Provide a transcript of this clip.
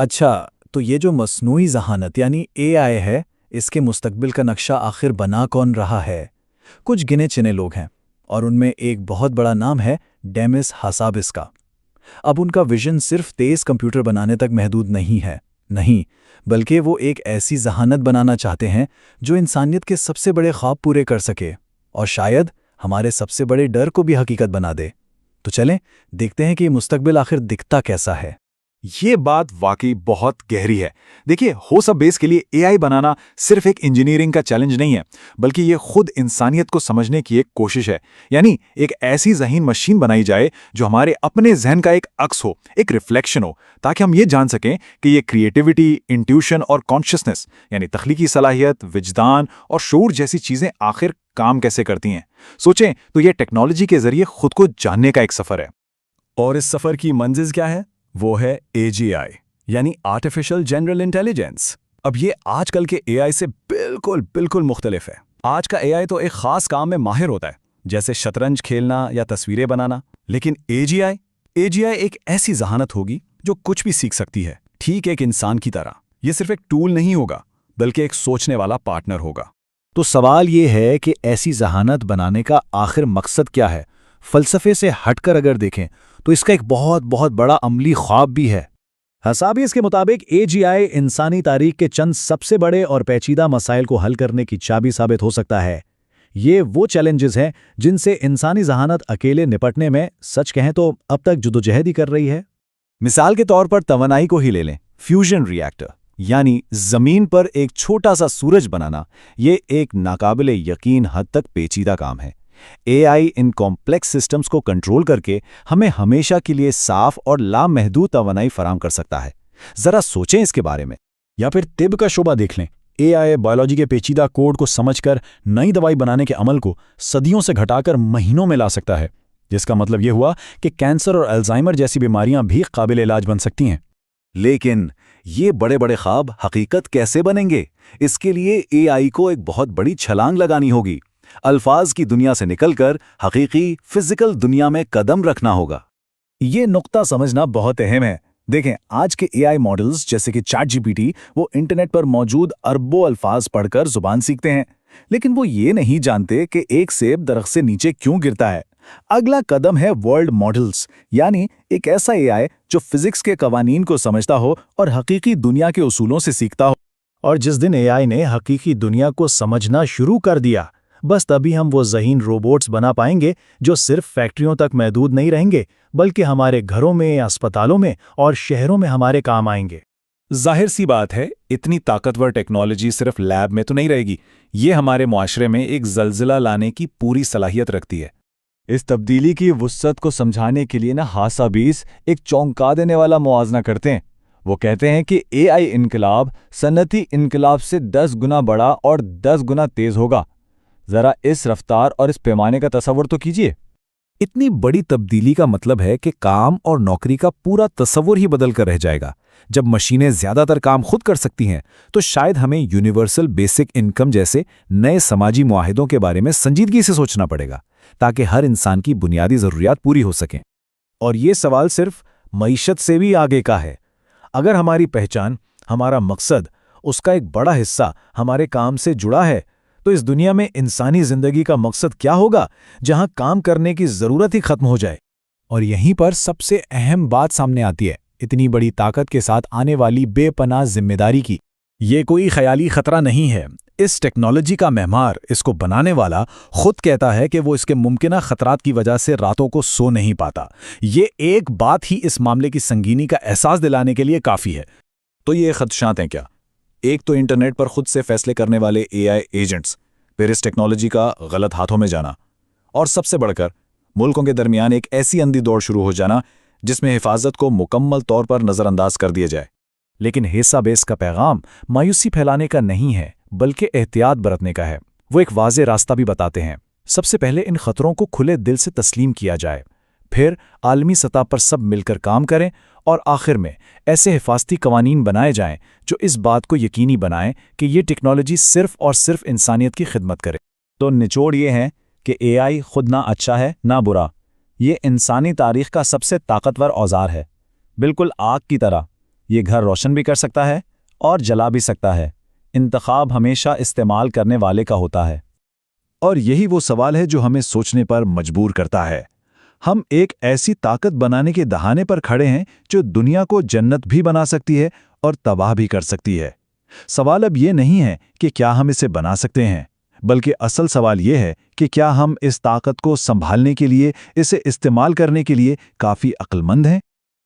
اچھا، تو یہ جو مصنوعی ذہانت یعنی اے آئی ہے، اس کے مستقبل کا نقشہ آخر بنا کون رہا ہے؟ کچھ گنے چنے لوگ ہیں، اور ان میں ایک بہت بڑا نام ہے ڈیمس ہاسابس کا۔ اب ان کا ویژن صرف تیز کمپیوٹر بنانے تک محدود نہیں ہے، نہیں، بلکہ وہ ایک ایسی ذہانت بنانا چاہتے ہیں جو انسانیت کے سب سے بڑے خواب پورے کر سکے، اور شاید ہمارے سب سے بڑے ڈر کو بھی حقیقت بنا دے۔ تو چلیں دیکھتے ہیں کہ یہ مستقبل آخر دکھتا کیسا ہے۔ یہ بات واقعی بہت گہری ہے۔ دیکھیے، ہو سب بیس کے لیے اے آئی بنانا صرف ایک انجینئرنگ کا چیلنج نہیں ہے، بلکہ یہ خود انسانیت کو سمجھنے کی ایک کوشش ہے۔ یعنی ایک ایسی ذہین مشین بنائی جائے جو ہمارے اپنے ذہن کا ایک عکس ہو، ایک ریفلیکشن ہو، تاکہ ہم یہ جان سکیں کہ یہ کریٹیوٹی، انٹیوشن اور کانشسنس یعنی تخلیقی صلاحیت، وجدان اور شعور جیسی چیزیں آخر کام کیسے کرتی ہیں۔ سوچیں تو یہ ٹیکنالوجی کے ذریعے خود کو جاننے کا ایک سفر ہے۔ اور اس سفر کی منزل کیا ہے؟ وہ ہے اے جی آئی، یعنی آرٹیفیشل جنرل انٹیلیجنس۔ اب یہ آج کل کے اے آئی سے بالکل مختلف ہے۔ آج کا اے آئی تو ایک خاص کام میں ماہر ہوتا ہے، جیسے شطرنج کھیلنا یا تصویریں بنانا، لیکن اے جی آئی ایک ایسی ذہانت ہوگی جو کچھ بھی سیکھ سکتی ہے، ٹھیک ایک انسان کی طرح۔ یہ صرف ایک ٹول نہیں ہوگا، بلکہ ایک سوچنے والا پارٹنر ہوگا۔ تو سوال یہ ہے کہ ایسی ذہانت بنانے کا آخر مقصد کیا ہے؟ فلسفے سے ہٹ کر اگر دیکھیں تو اس کا ایک بہت بڑا عملی خواب بھی ہے۔ ہاسابیس کے مطابق اے جی آئی انسانی تاریخ کے چند سب سے بڑے اور پیچیدہ مسائل کو حل کرنے کی چابی ثابت ہو سکتا ہے۔ یہ وہ چیلنجز ہیں جن سے انسانی ذہانت اکیلے نپٹنے میں سچ کہیں تو اب تک جدوجہد ہی کر رہی ہے۔ مثال کے طور پر توانائی کو ہی لے لیں، فیوژن ری ایکٹر، یعنی زمین پر ایک چھوٹا سا سورج بنانا، یہ ایک ناقابل یقین حد تک پیچیدہ کام ہے۔ اے آئی ان کمپلیکس سسٹمز کو کنٹرول کر کے ہمیں ہمیشہ کے لیے صاف اور لامحدود توانائی فراہم کر سکتا ہے۔ ذرا سوچیں اس کے بارے میں۔ یا پھر طب کا شعبہ دیکھ لیں، اے آئی بایولوجی کے پیچیدہ کوڈ کو سمجھ کر نئی دوائی بنانے کے عمل کو صدیوں سے گھٹا کر مہینوں میں لا سکتا ہے، جس کا مطلب یہ ہوا کہ کینسر اور الزائمر جیسی بیماریاں بھی قابل علاج بن سکتی ہیں۔ لیکن یہ بڑے خواب حقیقت کیسے بنیں گے؟ اس کے لیے اے آئی کو ایک بہت بڑی چھلانگ لگانی ہوگی، الفاظ کی دنیا سے نکل کر حقیقی فزیکل دنیا میں قدم رکھنا ہوگا۔ یہ نقطہ سمجھنا بہت اہم ہے۔ دیکھیں، آج کے اے آئی ماڈلز جیسے کہ چیٹ جی پی ٹی، وہ انٹرنیٹ پر موجود اربوں الفاظ پڑھ کر زبان سیکھتے ہیں، لیکن وہ یہ نہیں جانتے کہ ایک سیب درخت سے نیچے کیوں گرتا ہے۔ اگلا قدم ہے ورلڈ ماڈلز، یعنی ایک ایسا اے آئی جو فزکس کے قوانین کو سمجھتا ہو اور حقیقی دنیا کے اصولوں سے سیکھتا ہو۔ اور جس دن اے آئی نے حقیقی دنیا کو سمجھنا شروع کر دیا، بس تبھی ہم وہ ذہین روبوٹس بنا پائیں گے جو صرف فیکٹریوں تک محدود نہیں رہیں گے، بلکہ ہمارے گھروں میں، اسپتالوں میں اور شہروں میں ہمارے کام آئیں گے۔ ظاہر سی بات ہے، اتنی طاقتور ٹیکنالوجی صرف لیب میں تو نہیں رہے گی، یہ ہمارے معاشرے میں ایک زلزلہ لانے کی پوری صلاحیت رکھتی ہے۔ اس تبدیلی کی وسعت کو سمجھانے کے لیے ہاسابیس ایک چونکا دینے والا موازنہ کرتے ہیں۔ وہ کہتے ہیں کہ اے آئی انقلاب صنعتی انقلاب سے 10 گنا بڑا اور 10 گنا تیز ہوگا۔ ذرا اس رفتار اور اس پیمانے کا تصور تو کیجیے۔ اتنی بڑی تبدیلی کا مطلب ہے کہ کام اور نوکری کا پورا تصور ہی بدل کر رہ جائے گا۔ جب مشینیں زیادہ تر کام خود کر سکتی ہیں تو شاید ہمیں یونیورسل بیسک انکم جیسے نئے سماجی معاہدوں کے بارے میں سنجیدگی سے سوچنا پڑے گا، تاکہ ہر انسان کی بنیادی ضروریات پوری ہو سکیں۔ اور یہ سوال صرف معیشت سے بھی آگے کا ہے۔ اگر ہماری پہچان، ہمارا مقصد، اس کا ایک بڑا حصہ ہمارے کام سے جڑا ہے، تو اس دنیا میں انسانی زندگی کا مقصد کیا ہوگا جہاں کام کرنے کی ضرورت ہی ختم ہو جائے؟ اور یہیں پر سب سے اہم بات سامنے آتی ہے، اتنی بڑی طاقت کے ساتھ آنے والی بے پناہ ذمہ داری کی۔ یہ کوئی خیالی خطرہ نہیں ہے۔ اس ٹیکنالوجی کا معمار، اس کو بنانے والا خود کہتا ہے کہ وہ اس کے ممکنہ خطرات کی وجہ سے راتوں کو سو نہیں پاتا۔ یہ ایک بات ہی اس معاملے کی سنگینی کا احساس دلانے کے لیے کافی ہے۔ تو یہ خدشات ہیں کیا؟ ایک تو انٹرنیٹ پر خود سے فیصلے کرنے والے اے آئی ایجنٹس، پھر اس ٹیکنالوجی کا غلط ہاتھوں میں جانا، اور سب سے بڑھ کر ملکوں کے درمیان ایک ایسی اندھی دوڑ شروع ہو جانا جس میں حفاظت کو مکمل طور پر نظر انداز کر دیا جائے۔ لیکن ہاسابیس کا پیغام مایوسی پھیلانے کا نہیں ہے، بلکہ احتیاط برتنے کا ہے۔ وہ ایک واضح راستہ بھی بتاتے ہیں۔ سب سے پہلے ان خطروں کو کھلے دل سے تسلیم کیا جائے، پھر عالمی سطح پر سب مل کر کام کریں، اور آخر میں ایسے حفاظتی قوانین بنائے جائیں جو اس بات کو یقینی بنائیں کہ یہ ٹیکنالوجی صرف اور صرف انسانیت کی خدمت کرے۔ تو نچوڑ یہ ہے کہ اے آئی خود نہ اچھا ہے نہ برا، یہ انسانی تاریخ کا سب سے طاقتور اوزار ہے، بالکل آگ کی طرح۔ یہ گھر روشن بھی کر سکتا ہے اور جلا بھی سکتا ہے۔ انتخاب ہمیشہ استعمال کرنے والے کا ہوتا ہے۔ اور یہی وہ سوال ہے جو ہمیں سوچنے پر مجبور کرتا ہے۔ ہم ایک ایسی طاقت بنانے کے دہانے پر کھڑے ہیں جو دنیا کو جنت بھی بنا سکتی ہے اور تباہ بھی کر سکتی ہے۔ سوال اب یہ نہیں ہے کہ کیا ہم اسے بنا سکتے ہیں، بلکہ اصل سوال یہ ہے کہ کیا ہم اس طاقت کو سنبھالنے کے لیے، اسے استعمال کرنے کے لیے کافی عقل مند ہیں۔